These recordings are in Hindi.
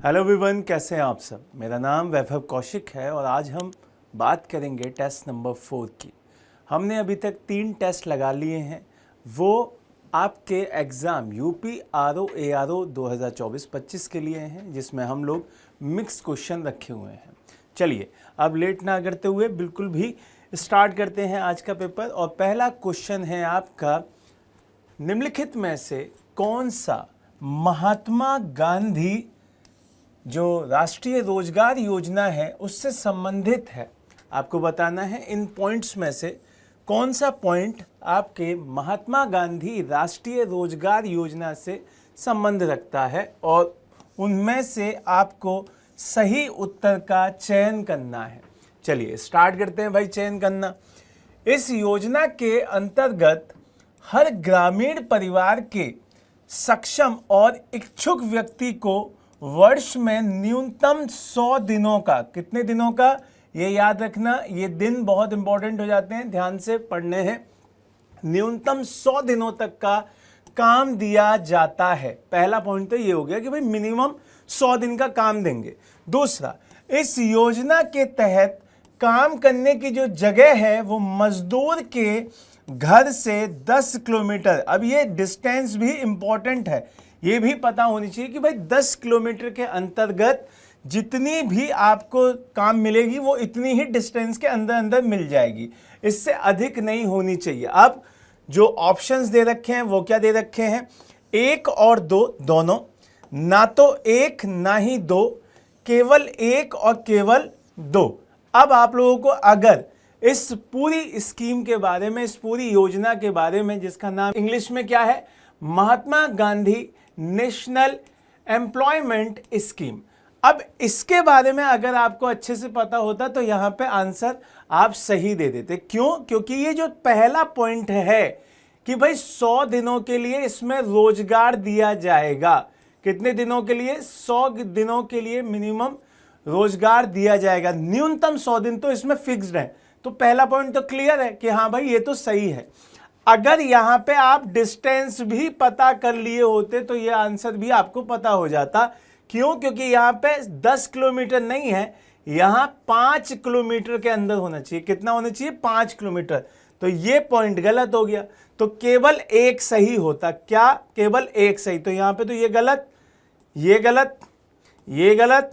हेलो एवरीवन, कैसे हैं आप सब। मेरा नाम वैभव कौशिक है और आज हम बात करेंगे टेस्ट नंबर 4 की। हमने अभी तक 3 टेस्ट लगा लिए हैं, वो आपके एग्ज़ाम यूपी आरओ एआरओ 2024-25 के लिए हैं, जिसमें हम लोग मिक्स क्वेश्चन रखे हुए हैं। चलिए अब लेट ना करते हुए बिल्कुल भी स्टार्ट करते हैं आज का पेपर। और पहला क्वेश्चन है आपका, निम्नलिखित में से कौन सा महात्मा गांधी जो राष्ट्रीय रोजगार योजना है उससे संबंधित है। आपको बताना है इन पॉइंट्स में से कौन सा पॉइंट आपके महात्मा गांधी राष्ट्रीय रोजगार योजना से संबंध रखता है और उनमें से आपको सही उत्तर का चयन करना है। चलिए स्टार्ट करते हैं भाई चयन करना। इस योजना के अंतर्गत हर ग्रामीण परिवार के सक्षम और इच्छुक व्यक्ति को वर्ष में न्यूनतम 100 दिनों का, कितने दिनों का ये याद रखना, ये दिन बहुत इंपॉर्टेंट हो जाते हैं, ध्यान से पढ़ने हैं। न्यूनतम 100 दिनों तक का काम दिया जाता है। पहला पॉइंट तो ये हो गया कि भाई मिनिमम 100 दिन का काम देंगे। दूसरा, इस योजना के तहत काम करने की जो जगह है वो मजदूर के घर से 10 किलोमीटर, अब ये डिस्टेंस भी इंपॉर्टेंट है, ये भी पता होनी चाहिए कि भाई 10 किलोमीटर के अंतर्गत जितनी भी आपको काम मिलेगी वो इतनी ही डिस्टेंस के अंदर अंदर मिल जाएगी, इससे अधिक नहीं होनी चाहिए। अब जो ऑप्शंस दे रखे हैं वो क्या दे रखे हैं, 1 और 2 दोनों, ना तो 1 ना ही 2, केवल 1 और केवल 2। अब आप लोगों को अगर इस पूरी स्कीम के बारे में, इस पूरी योजना के बारे में, जिसका नाम इंग्लिश में क्या है, Mahatma Gandhi national employment scheme, अब इसके बारे में अगर आपको अच्छे से पता होता तो यहां पे आंसर आप सही दे देते। क्यों? क्योंकि ये जो पहला पॉइंट है कि भाई 100 दिनों के लिए इसमें रोजगार दिया जाएगा। कितने दिनों के लिए? 100 दिनों के लिए मिनिमम रोजगार दिया जाएगा। न्यूनतम 100 दिन तो इसमें फिक्स्ड है, तो पहला पॉइंट तो क्लियर है कि हाँ भाई ये तो सही है। अगर यहां पे आप डिस्टेंस भी पता कर लिए होते तो ये आंसर भी आपको पता हो जाता। क्यों? क्योंकि यहां पे 10 किलोमीटर नहीं है, यहां 5 किलोमीटर के अंदर होना चाहिए। कितना होना चाहिए? 5 किलोमीटर। तो ये पॉइंट गलत हो गया, तो केवल एक सही होता। क्या? केवल एक सही। तो यहां पे तो ये गलत, ये गलत, ये गलत।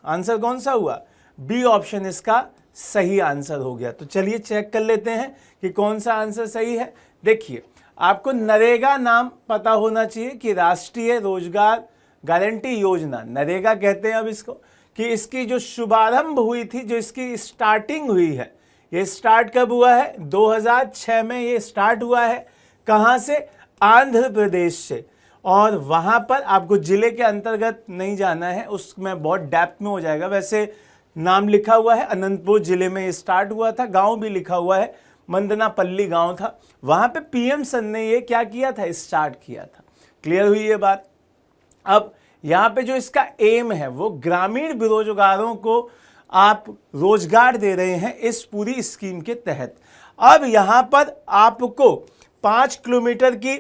आंसर कौन सा हुआ? बी ऑप्शन इसका सही आंसर हो गया। तो चलिए चेक कर लेते हैं कि कौन सा आंसर सही है। देखिए, आपको नरेगा नाम पता होना चाहिए कि राष्ट्रीय रोजगार गारंटी योजना, नरेगा कहते हैं अब इसको, कि इसकी जो शुभारंभ हुई थी, जो इसकी स्टार्टिंग हुई है, ये स्टार्ट कब हुआ है? 2006 में ये स्टार्ट हुआ है। कहाँ से? आंध्र प्रदेश से। और वहाँ पर आपको जिले के अंतर्गत नहीं जाना है, उसमें बहुत डेप्थ में हो जाएगा। वैसे नाम लिखा हुआ है, अनंतपुर जिले में ये स्टार्ट हुआ था। गांव भी लिखा हुआ है, मंदनापल्ली गांव था। वहां पे पीएम सर ने ये क्या किया था? स्टार्ट किया था। क्लियर हुई ये बात? अब यहां पे जो इसका एम है वो ग्रामीण बेरोजगारों को आप रोजगार दे रहे हैं इस पूरी स्कीम के तहत। अब यहां पर आपको 5 किलोमीटर की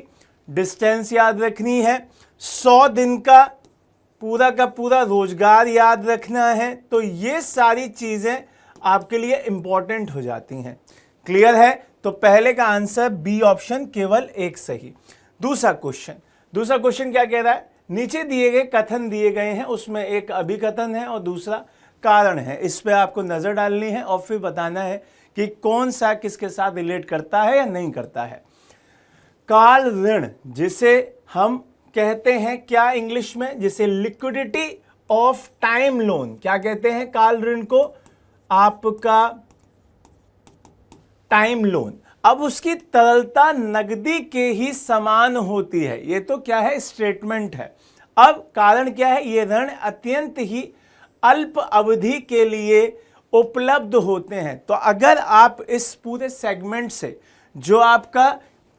डिस्टेंस याद रखनी है, 100 दिन का पूरा रोजगार याद रखना है। तो ये सारी चीजें आपके लिए इंपॉर्टेंट हो जाती हैं। क्लियर है? तो पहले का आंसर बी ऑप्शन, केवल एक सही। दूसरा क्वेश्चन क्या कह रहा है? नीचे दिए गए कथन दिए गए हैं, उसमें एक अभिकथन है और दूसरा कारण है। इस पे आपको नजर डालनी है और फिर बताना है कि कौन सा किसके साथ रिलेट करता है या नहीं करता है। काल ऋण, जिसे हम कहते हैं क्या इंग्लिश में, जिसे लिक्विडिटी ऑफ टाइम लोन, क्या कहते हैं काल ऋण को? आपका टाइम लोन। अब उसकी तरलता नकदी के ही समान होती है। ये तो क्या है? स्टेटमेंट है। अब कारण क्या है? ये ऋण अत्यंत ही अल्प अवधि के लिए उपलब्ध होते हैं। तो अगर आप इस पूरे सेगमेंट से जो आपका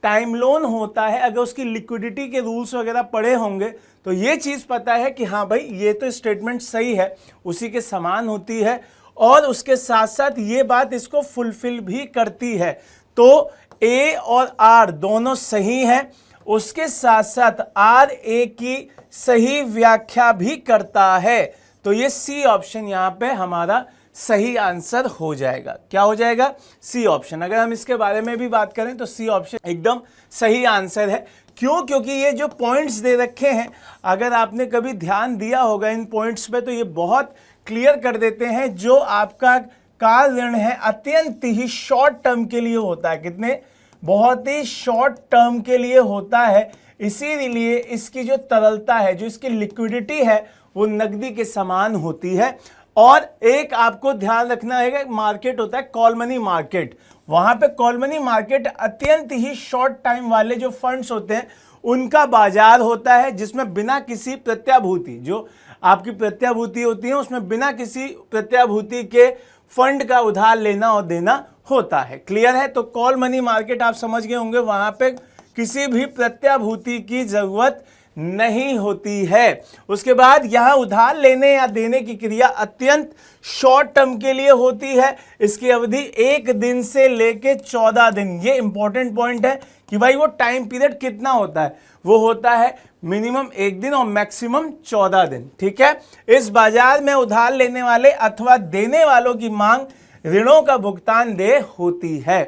टाइम लोन होता है, अगर उसकी लिक्विडिटी के रूल्स वगैरह पढ़े होंगे तो ये चीज पता है कि हाँ भाई ये तो स्टेटमेंट सही है, उसी के समान होती है और उसके साथ साथ ये बात इसको फुलफिल भी करती है। तो ए और आर दोनों सही हैं उसके साथ साथ RA की सही व्याख्या भी करता है। तो ये सी ऑप्शन यहां पे हमारा सही आंसर हो जाएगा। क्या हो जाएगा? C option. अगर हम इसके बारे में भी बात करें तो सी ऑप्शन एकदम सही आंसर है। क्यों? क्योंकि ये जो पॉइंट्स दे रखे हैं, अगर आपने कभी ध्यान दिया होगा इन पॉइंट्स पे, तो ये बहुत क्लियर कर देते हैं जो आपका कार ऋण है अत्यंत ही शॉर्ट टर्म के लिए होता है। कितने? बहुत ही शॉर्ट टर्म के लिए होता है। इसीलिए इसकी जो तरलता है, जो इसकी लिक्विडिटी है, वो नकदी के समान होती है। और एक आपको ध्यान रखना है, मार्केट होता है कॉल मनी मार्केट। वहां पे कॉल मनी मार्केट अत्यंत ही शॉर्ट टाइम वाले जो फंड्स होते हैं उनका बाजार होता है, जिसमें बिना किसी प्रत्याभूति, जो आपकी प्रत्याभूति होती है उसमें बिना किसी प्रत्याभूति के फंड का उधार लेना और देना होता है। क्लियर है? तो कॉल मनी मार्केट आप समझ गए होंगे, वहां पे किसी भी प्रत्याभूति की जरूरत नहीं होती है। उसके बाद यहां उधार लेने या देने की क्रिया अत्यंत शॉर्ट टर्म के लिए होती है। इसकी अवधि 1 दिन से लेके 14 दिन। ये इंपॉर्टेंट पॉइंट है कि भाई वो टाइम पीरियड कितना होता है, वो होता है मिनिमम 1 दिन और मैक्सिमम 14 दिन। ठीक है? इस बाजार में उधार लेने वाले अथवा देने वालों की मांग ऋणों का भुगतान देय होती है।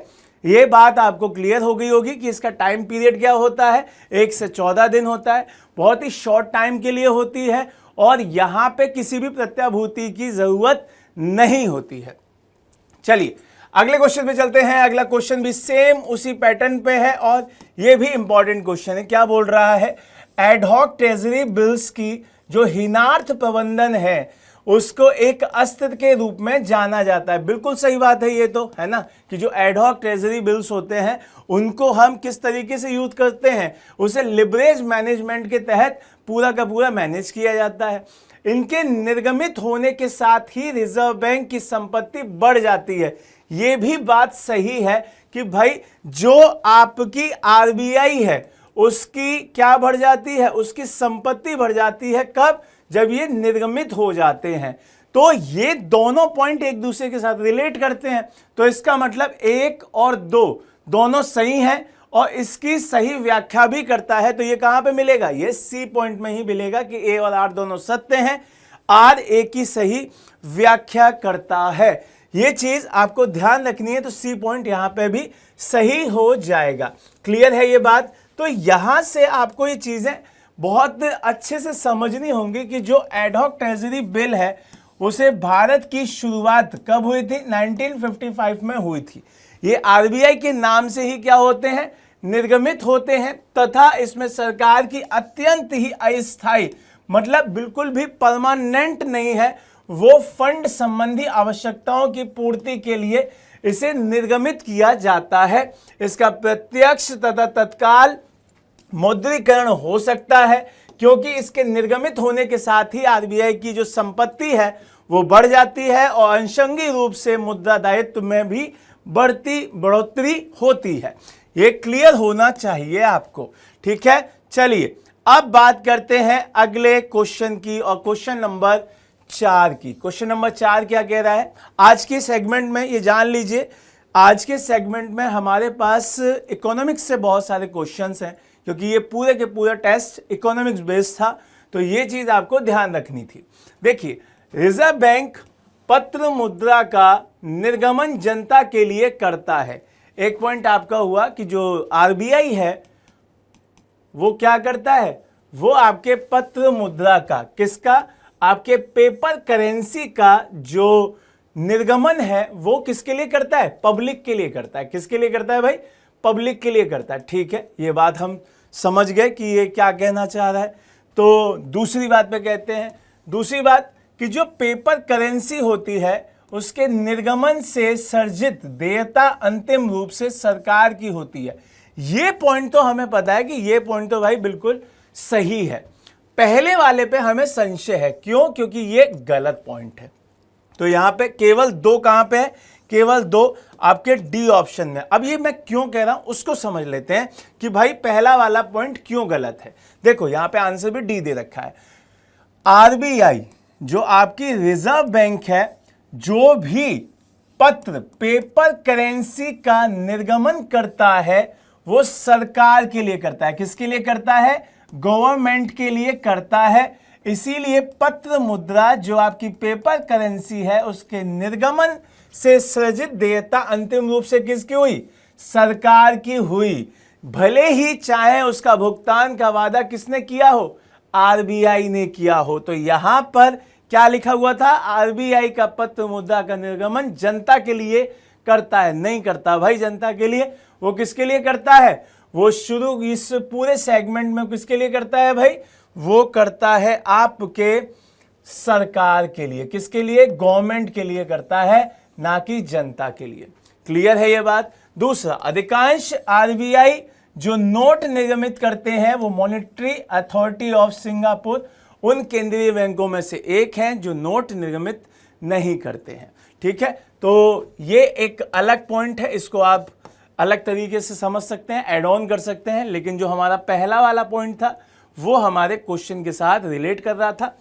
ये बात आपको क्लियर हो गई होगी कि इसका टाइम पीरियड क्या होता है, 1 से 14 दिन होता है, बहुत ही शॉर्ट टाइम के लिए होती है और यहां पे किसी भी प्रत्याभूति की जरूरत नहीं होती है। चलिए अगले क्वेश्चन पे चलते हैं। अगला क्वेश्चन भी सेम उसी पैटर्न पे है और ये भी इंपॉर्टेंट क्वेश्चन है। क्या बोल रहा है? एडहॉक ट्रेजरी बिल्स की जो हीनार्थ प्रबंधन है उसको एक अस्त्र के रूप में जाना जाता है। बिल्कुल सही बात है ये तो, है ना, कि जो एडहॉक ट्रेजरी बिल्स होते हैं उनको हम किस तरीके से यूज करते हैं, उसे लिवरेज मैनेजमेंट के तहत पूरा का पूरा मैनेज किया जाता है। इनके निर्गमित होने के साथ ही रिजर्व बैंक की संपत्ति बढ़ जाती है। ये भी बात सही है कि भाई जो आपकी RBI है उसकी क्या बढ़ जाती है, उसकी संपत्ति बढ़ जाती है। कब? जब ये निर्गमित हो जाते हैं। तो ये दोनों पॉइंट एक दूसरे के साथ रिलेट करते हैं। तो इसका मतलब 1 और 2 दोनों सही हैं और इसकी सही व्याख्या भी करता है। तो ये कहां पे मिलेगा? ये सी पॉइंट में ही मिलेगा कि ए और आर दोनों सत्य हैं, आर ए की सही व्याख्या करता है। ये चीज आपको ध्यान रखनी है। तो सी पॉइंट यहां पे भी सही हो जाएगा। क्लियर है ये बात? तो यहां से आपको ये चीजें बहुत अच्छे से समझनी होंगी कि जो एडहॉक ट्रेजरी बिल है उसे भारत की शुरुआत कब हुई थी? 1955 में हुई थी। ये RBI के नाम से ही क्या होते हैं? निर्गमित होते हैं तथा इसमें सरकार की अत्यंत ही अस्थायी, मतलब बिल्कुल भी परमानेंट नहीं है, वो फंड संबंधी आवश्यकताओं की पूर्ति के लिए इसे निर्गमित किया जाता है। इसका प्रत्यक्ष तथा तत्काल मौद्रीकरण हो सकता है क्योंकि इसके निर्गमित होने के साथ ही RBI की जो संपत्ति है वो बढ़ जाती है और अंशंगी रूप से मुद्रा दायित्व में भी बढ़ोतरी होती है। ये क्लियर होना चाहिए आपको। ठीक है? चलिए अब बात करते हैं अगले क्वेश्चन की और क्वेश्चन नंबर 4 की। क्वेश्चन नंबर 4 क्या कह रहा है? आज के सेगमेंट में ये जान लीजिए, आज के सेगमेंट में हमारे पास इकोनॉमिक्स से बहुत सारे क्वेश्चंस हैं क्योंकि ये पूरे के पूरा टेस्ट इकोनॉमिक्स बेस्ड था। तो ये चीज आपको ध्यान रखनी थी। देखिए, रिजर्व बैंक पत्र मुद्रा का निर्गमन जनता के लिए करता है। एक पॉइंट आपका हुआ कि जो RBI है वो क्या करता है? वो आपके पत्र मुद्रा का, किसका? आपके पेपर करेंसी का जो निर्गमन है वो किसके लिए करता है? पब्लिक के लिए करता है। किसके लिए करता है भाई? पब्लिक के लिए करता है। ठीक है, ये बात हम समझ गए कि ये क्या कहना चाह रहा है। तो दूसरी बात पे कहते हैं, दूसरी बात कि जो पेपर करेंसी होती है उसके निर्गमन से सर्जित देयता अंतिम रूप से सरकार की होती है। ये पॉइंट तो हमें पता है कि ये पॉइंट तो भाई बिल्कुल सही है। पहले वाले पे हमें संशय है। क्यों? क्योंकि ये गलत पॉइंट है। तो यहां पे केवल 2 कहां पे है? केवल 2 आपके डी ऑप्शन में। अब ये मैं क्यों कह रहा हूं उसको समझ लेते हैं कि भाई पहला वाला पॉइंट क्यों गलत है। देखो यहां पे आंसर भी डी दे रखा है। RBI जो आपकी रिजर्व बैंक है, जो भी पत्र पेपर करेंसी का निर्गमन करता है वो सरकार के लिए करता है। किसके लिए करता है? गवर्नमेंट के लिए करता है। इसीलिए पत्र मुद्रा जो आपकी पेपर करेंसी है, उसके निर्गमन से सृजित देयता अंतिम रूप से किसकी हुई? सरकार की हुई। भले ही चाहे उसका भुगतान का वादा किसने किया हो? आरबीआई ने किया हो। तो यहां पर क्या लिखा हुआ था? आरबीआई का पत्र मुद्रा का निर्गमन जनता के लिए करता है। नहीं करता भाई जनता के लिए, वो किसके लिए करता है? वो शुरू इस पूरे सेगमेंट में किसके लिए करता है भाई? वो करता है आपके सरकार के लिए। किसके लिए? गवर्नमेंट के लिए करता है, ना कि जनता के लिए। क्लियर है ये बात? दूसरा, अधिकांश आरबीआई जो नोट निर्गमित करते हैं वो मॉनेटरी अथॉरिटी ऑफ सिंगापुर उन केंद्रीय बैंकों में से एक हैं जो नोट निर्गमित नहीं करते हैं। ठीक है, तो ये एक अलग पॉइंट है, इसको आप अलग तरीके से समझ सकते हैं, ऐड ऑन कर सकते हैं। लेकिन जो हमारा पहला वाला पॉइंट था वो हमारे क्वेश्चन के साथ रिलेट कर रहा था,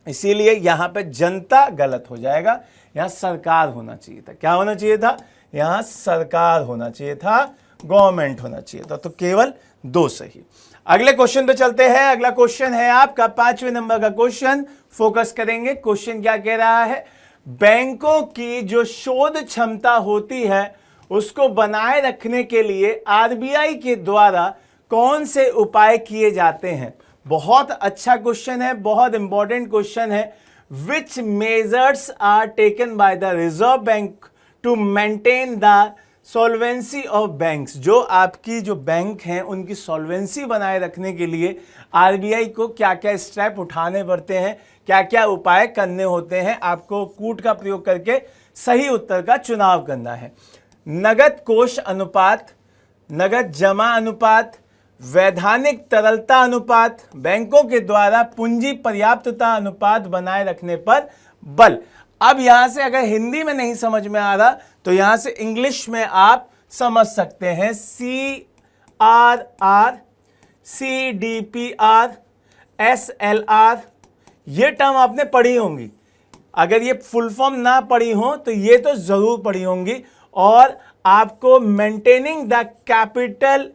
इसीलिए यहां पे जनता गलत हो जाएगा, यहां सरकार होना चाहिए था। क्या होना चाहिए था? यहां सरकार होना चाहिए था, गवर्नमेंट होना चाहिए था। तो केवल 2 सही। अगले क्वेश्चन पे चलते हैं। अगला क्वेश्चन है आपका 5वें नंबर का क्वेश्चन। फोकस करेंगे। क्वेश्चन क्या कह रहा है? बैंकों की जो शोध क्षमता होती है उसको बनाए रखने के लिए आरबीआई के द्वारा कौन से उपाय किए जाते हैं? बहुत अच्छा क्वेश्चन है, बहुत इंपॉर्टेंट क्वेश्चन है। Which measures are taken by the reserve bank to maintain the solvency of banks? जो आपकी जो बैंक हैं उनकी सॉल्वेंसी बनाए रखने के लिए आरबीआई को क्या क्या स्टेप उठाने पड़ते हैं, क्या क्या उपाय करने होते हैं? आपको कूट का प्रयोग करके सही उत्तर का चुनाव करना है। नगद कोष अनुपात, नगद जमा अनुपात, वैधानिक तरलता अनुपात, बैंकों के द्वारा पूंजी पर्याप्तता अनुपात बनाए रखने पर बल। अब यहां से अगर हिंदी में नहीं समझ में आ रहा तो यहां से इंग्लिश में आप समझ सकते हैं। CRR, CDPR, SLR, ये टर्म आपने पढ़ी होंगी। अगर ये फुल फॉर्म ना पढ़ी हो तो ये तो जरूर पढ़ी होंगी। और आपको maintaining the capital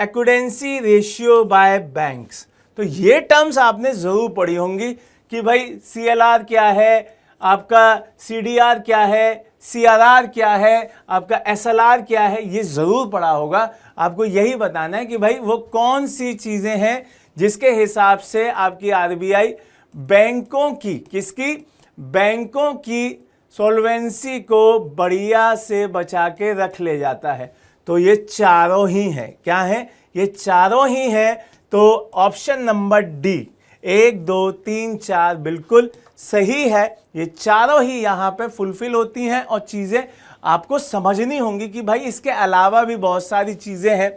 adequacy ratio by banks, तो ये टर्म्स आपने जरूर पढ़ी होंगी कि भाई CLR क्या है, आपका CDR क्या है, CRR क्या है, आपका SLR क्या है, ये जरूर पढ़ा होगा। आपको यही बताना है कि भाई वो कौन सी चीजें हैं जिसके हिसाब से आपकी आरबीआई बैंकों की, किसकी? बैंकों की सॉल्वेंसी को बढ़िया से बचा के रख ले जाता है। तो ये चारों ही हैं। क्या है? ये चारों ही हैं। तो ऑप्शन नंबर डी 1, 2, 3, 4 बिल्कुल सही है। ये चारों ही यहाँ पे फुलफिल होती हैं। और चीज़ें आपको समझनी होंगी कि भाई इसके अलावा भी बहुत सारी चीज़ें हैं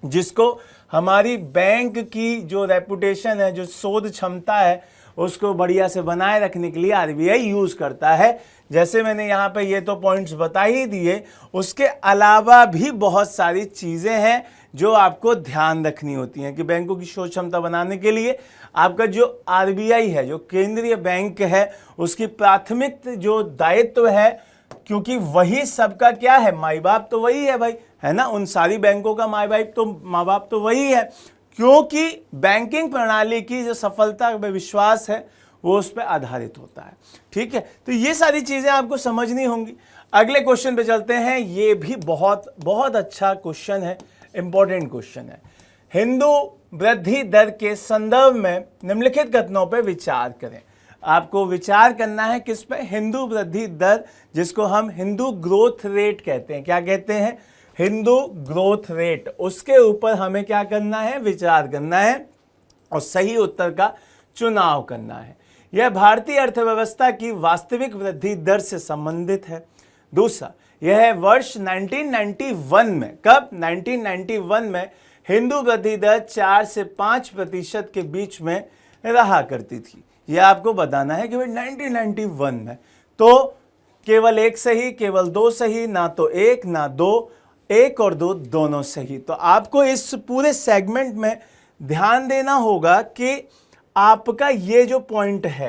जिसको हमारी बैंक की जो रेपुटेशन है, जो शोध क्षमता है, उसको बढ़िया से बनाए रखने के लिए आरबीआई यूज़ करता है। जैसे मैंने यहाँ पे ये तो पॉइंट्स बता ही दिए, उसके अलावा भी बहुत सारी चीज़ें हैं जो आपको ध्यान रखनी होती हैं कि बैंकों की शोध क्षमता बनाने के लिए आपका जो आरबीआई है, जो केंद्रीय बैंक है, उसकी प्राथमिक जो दायित्व है, क्योंकि वही सबका क्या है, माई बाप तो वही है भाई, है ना। उन सारी बैंकों का माँ बाप तो वही है, क्योंकि बैंकिंग प्रणाली की जो सफलता पे विश्वास है वो उस पर आधारित होता है। ठीक है, तो ये सारी चीज़ें आपको समझनी होंगी। अगले क्वेश्चन पे चलते हैं। ये भी बहुत बहुत अच्छा क्वेश्चन है, इंपॉर्टेंट क्वेश्चन है। हिंदू वृद्धि दर के संदर्भ में निम्नलिखित कथनों पर विचार करें। आपको विचार करना है किस पे? हिंदू वृद्धि दर, जिसको हम हिंदू ग्रोथ रेट कहते हैं। क्या कहते हैं? Hindu growth rate. उसके ऊपर हमें क्या करना है? विचार करना है और सही उत्तर का चुनाव करना है। यह भारतीय अर्थव्यवस्था की वास्तविक वृद्धि दर से संबंधित है। दूसरा, यह वर्ष 1991 में, कब? 1991 में हिंदू वृद्धि दर 4 से 5% के बीच में रहा करती थी। यह आपको बताना है कि भाई 1991 में। तो केवल एक सही, केवल 2 सही, ना तो 1 ना 2, 1 और 2 दोनों सही। तो आपको इस पूरे सेगमेंट में ध्यान देना होगा कि आपका ये जो पॉइंट है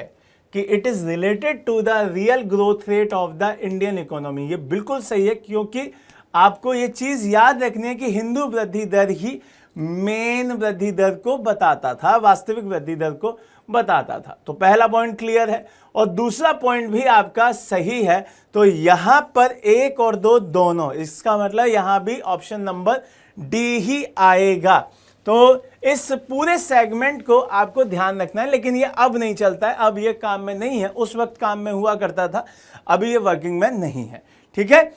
कि it is related to the real growth rate of the Indian economy, ये बिल्कुल सही है, क्योंकि आपको ये चीज याद रखनी है कि हिंदू वृद्धि दर ही मेन वृद्धि दर को बताता था, वास्तविक वृद्धि दर को बताता था। तो पहला पॉइंट क्लियर है और दूसरा पॉइंट भी आपका सही है। तो यहां पर 1 और 2 दोनों, इसका मतलब यहां भी ऑप्शन नंबर डी ही आएगा। तो इस पूरे सेगमेंट को आपको ध्यान रखना है, लेकिन ये अब नहीं चलता है, अब ये काम में नहीं है, उस वक्त काम में हुआ करता था, अभी ये वर्किंग में नहीं है। ठीक है,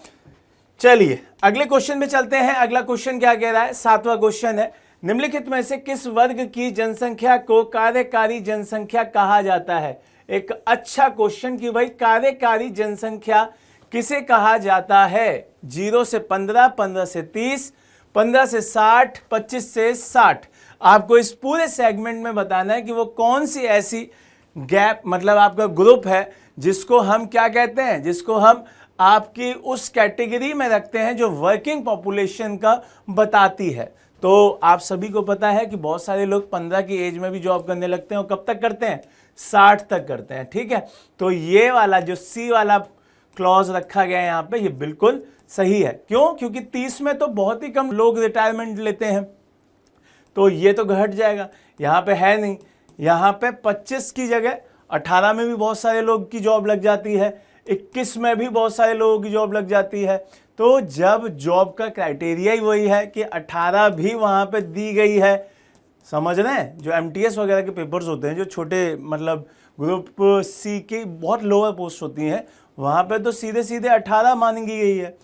चलिए अगले क्वेश्चन में चलते हैं। अगला क्वेश्चन क्या कह रहा है, 7वां क्वेश्चन है, निम्नलिखित में से किस वर्ग की जनसंख्या को कार्यकारी जनसंख्या कहा जाता है। एक अच्छा क्वेश्चन कि भाई कार्यकारी जनसंख्या किसे कहा जाता है। 0 से 15, 15 से 30, 15 से 60, 25 से 60। आपको इस पूरे सेगमेंट में बताना है कि वो कौन सी ऐसी गैप, मतलब आपका ग्रुप है जिसको हम क्या कहते हैं, जिसको हम आपकी उस कैटेगरी में रखते हैं जो वर्किंग पॉपुलेशन का बताती है। तो आप सभी को पता है कि बहुत सारे लोग 15 की एज में भी जॉब करने लगते हैं और कब तक करते हैं, 60 तक करते हैं। ठीक है, तो ये वाला जो सी वाला क्लॉज रखा गया है यहाँ पे, ये बिल्कुल सही है। क्यों? क्योंकि 30 में तो बहुत ही कम लोग रिटायरमेंट लेते हैं, तो ये तो घट जाएगा, यहाँ पे है नहीं। यहाँ पे 25 की जगह 18 में भी बहुत सारे लोग की जॉब लग जाती है, 21 में भी बहुत सारे लोगों की जॉब लग जाती है। तो जब जॉब का क्राइटेरिया ही वही है कि 18 भी वहाँ पे दी गई है, समझ रहे हैं, जो MTS वगैरह के पेपर्स होते हैं, जो छोटे मतलब ग्रुप सी की बहुत लोअर पोस्ट होती हैं, वहाँ पे तो सीधे सीधे 18 मानी गई है।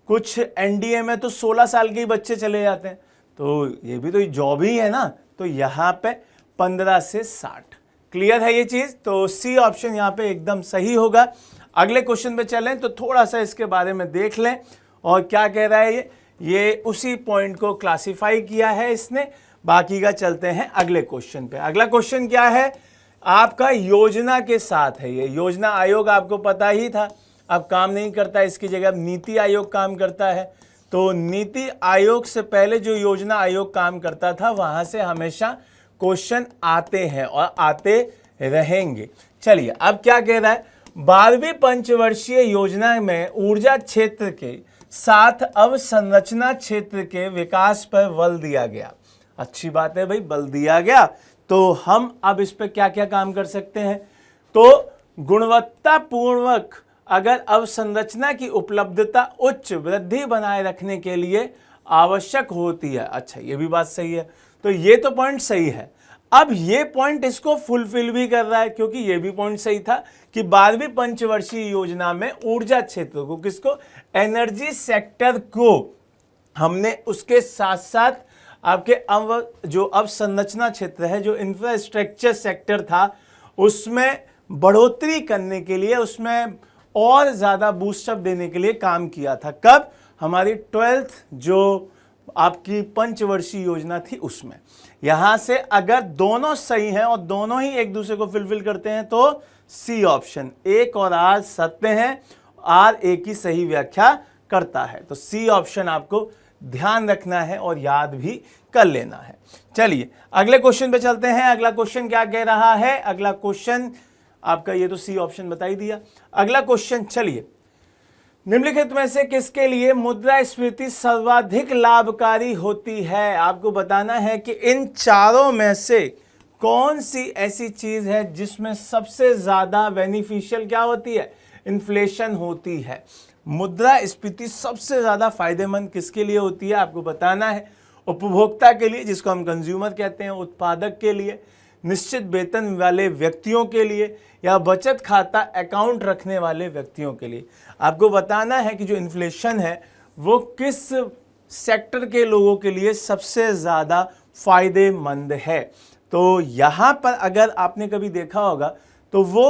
कुछ NDA में तो 16 साल के ही बच्चे चले जाते हैं, तो ये भी तो जॉब ही है ना। तो यहाँ पे 15 से 60 क्लियर है ये चीज़, तो सी ऑप्शन यहाँ पे एकदम सही होगा। अगले क्वेश्चन पे चलें तो थोड़ा सा इसके बारे में देख लें और क्या कह रहा है ये उसी पॉइंट को क्लासिफाई किया है इसने। बाकी का चलते हैं अगले क्वेश्चन पे। अगला क्वेश्चन क्या है आपका, योजना के साथ है। ये योजना आयोग आपको पता ही था, अब काम नहीं करता, इसकी जगह अब नीति आयोग काम करता है। तो नीति आयोग से पहले जो योजना आयोग काम करता था, वहां से हमेशा क्वेश्चन आते हैं और आते रहेंगे। चलिए अब क्या कह रहा है, 12वीं पंचवर्षीय योजना में ऊर्जा क्षेत्र के साथ अवसंरचना क्षेत्र के विकास पर बल दिया गया। अच्छी बात है भाई, बल दिया गया, तो हम अब इस पर क्या क्या काम कर सकते हैं। तो गुणवत्तापूर्वक अगर अवसंरचना की उपलब्धता उच्च वृद्धि बनाए रखने के लिए आवश्यक होती है। अच्छा, ये भी बात सही है, तो ये तो पॉइंट सही है। अब ये पॉइंट इसको फुलफिल भी कर रहा है, क्योंकि ये भी पॉइंट सही था कि 12वीं पंचवर्षीय योजना में ऊर्जा क्षेत्र को, किसको, एनर्जी सेक्टर को, हमने उसके साथ साथ आपके जो अवसंरचना क्षेत्र है, जो इंफ्रास्ट्रक्चर सेक्टर था, उसमें बढ़ोतरी करने के लिए, उसमें और ज़्यादा बूस्टअप देने के लिए काम किया था। कब? हमारी 12th जो आपकी पंचवर्षीय योजना थी उसमें। यहां से अगर दोनों सही हैं और दोनों ही एक दूसरे को फुलफिल करते हैं तो सी ऑप्शन, एक और आर सत्य हैं, आर एक ही सही व्याख्या करता है। तो सी ऑप्शन आपको ध्यान रखना है और याद भी कर लेना है। चलिए अगले क्वेश्चन पे चलते हैं। अगला क्वेश्चन क्या कह रहा है, अगला क्वेश्चन आपका, ये तो सी ऑप्शन बता ही दिया। अगला क्वेश्चन, चलिए, निम्नलिखित में से किसके लिए मुद्रास्फीति सर्वाधिक लाभकारी होती है। आपको बताना है कि इन चारों में से कौन सी ऐसी चीज है जिसमें सबसे ज्यादा बेनिफिशियल क्या होती है, इन्फ्लेशन होती है। मुद्रास्फीति सबसे ज्यादा फायदेमंद किसके लिए होती है, आपको बताना है। उपभोक्ता के लिए, जिसको हम कंज्यूमर कहते हैं, उत्पादक के लिए, निश्चित वेतन वाले व्यक्तियों के लिए, या बचत खाता अकाउंट रखने वाले व्यक्तियों के लिए। आपको बताना है कि जो इन्फ्लेशन है वो किस सेक्टर के लोगों के लिए सबसे ज़्यादा फायदेमंद है। तो यहाँ पर अगर आपने कभी देखा होगा तो वो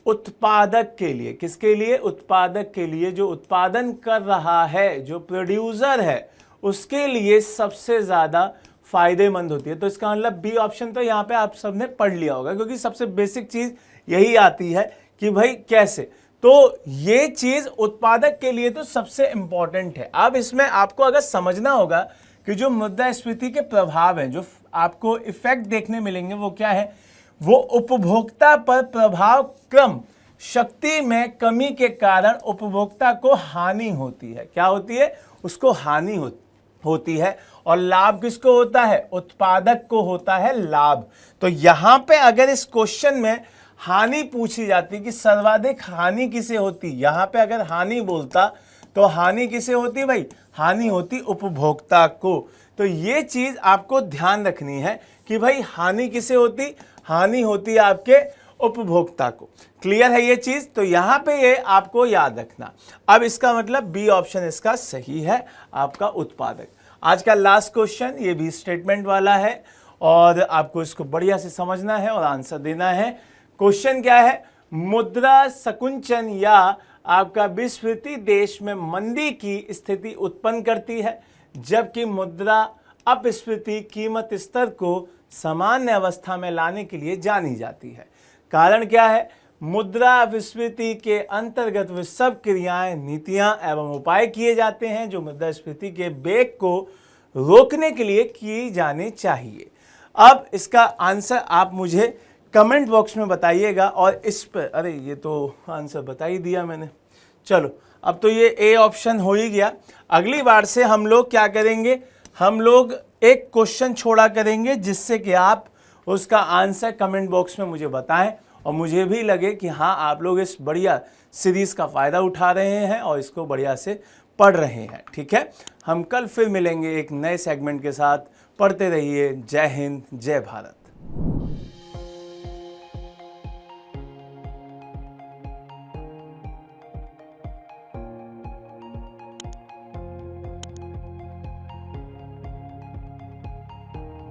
उत्पादक के लिए, किसके लिए, उत्पादक के लिए, जो उत्पादन कर रहा है, जो प्रोड्यूसर है, उसके लिए सबसे ज़्यादा फायदेमंद होती है। तो इसका मतलब बी ऑप्शन तो यहाँ पे आप सबने पढ़ लिया होगा, क्योंकि सबसे बेसिक चीज़ यही आती है कि भाई कैसे। तो ये चीज़ उत्पादक के लिए तो सबसे इंपॉर्टेंट है। अब इसमें आपको अगर समझना होगा कि जो मुद्रास्फीति के प्रभाव हैं, जो आपको इफेक्ट देखने मिलेंगे, वो क्या है, वो उपभोक्ता पर प्रभाव कम शक्ति में कमी के कारण उपभोक्ता को हानि होती है। क्या होती है? उसको हानि होती है। और लाभ किसको होता है? उत्पादक को होता है लाभ। तो यहां पे अगर इस क्वेश्चन में हानि पूछी जाती कि सर्वाधिक हानि किसे होती, यहां पे अगर हानि बोलता तो हानि किसे होती भाई? हानि होती उपभोक्ता को। तो ये चीज आपको ध्यान रखनी है कि भाई हानि किसे होती? हानि होती है आपके उपभोक्ता को। क्लियर है ये चीज? तो यहां पे ये आपको याद रखना। अब इसका मतलब बी ऑप्शन इसका सही है, आपका उत्पादक। आज का लास्ट क्वेश्चन, ये भी स्टेटमेंट वाला है और आपको इसको बढ़िया से समझना है और आंसर देना है। क्वेश्चन क्या है? मुद्रा संकुचन या आपका विस्फीति देश में मंदी की स्थिति उत्पन्न करती है, जबकि मुद्रा अपस्फीति कीमत स्तर को सामान्य अवस्था में लाने के लिए जानी जाती है। कारण क्या है? मुद्रा विस्फीति के अंतर्गत वे सब क्रियाएं, नीतियां एवं उपाय किए जाते हैं जो मुद्रास्फीति के वेग को रोकने के लिए किए जाने चाहिए। अब इसका आंसर आप मुझे कमेंट बॉक्स में बताइएगा। और इस पर, अरे ये तो आंसर बता ही दिया मैंने। चलो अब तो ये ए ऑप्शन हो ही गया। अगली बार से हम लोग क्या करेंगे? हम लोग एक क्वेश्चन छोड़ा करेंगे जिससे कि आप उसका आंसर कमेंट बॉक्स में मुझे बताएं और मुझे भी लगे कि हाँ आप लोग इस बढ़िया सीरीज का फ़ायदा उठा रहे हैं और इसको बढ़िया से पढ़ रहे हैं। ठीक है, हम कल फिर मिलेंगे एक नए सेगमेंट के साथ। पढ़ते रहिए। जय हिंद, जय भारत।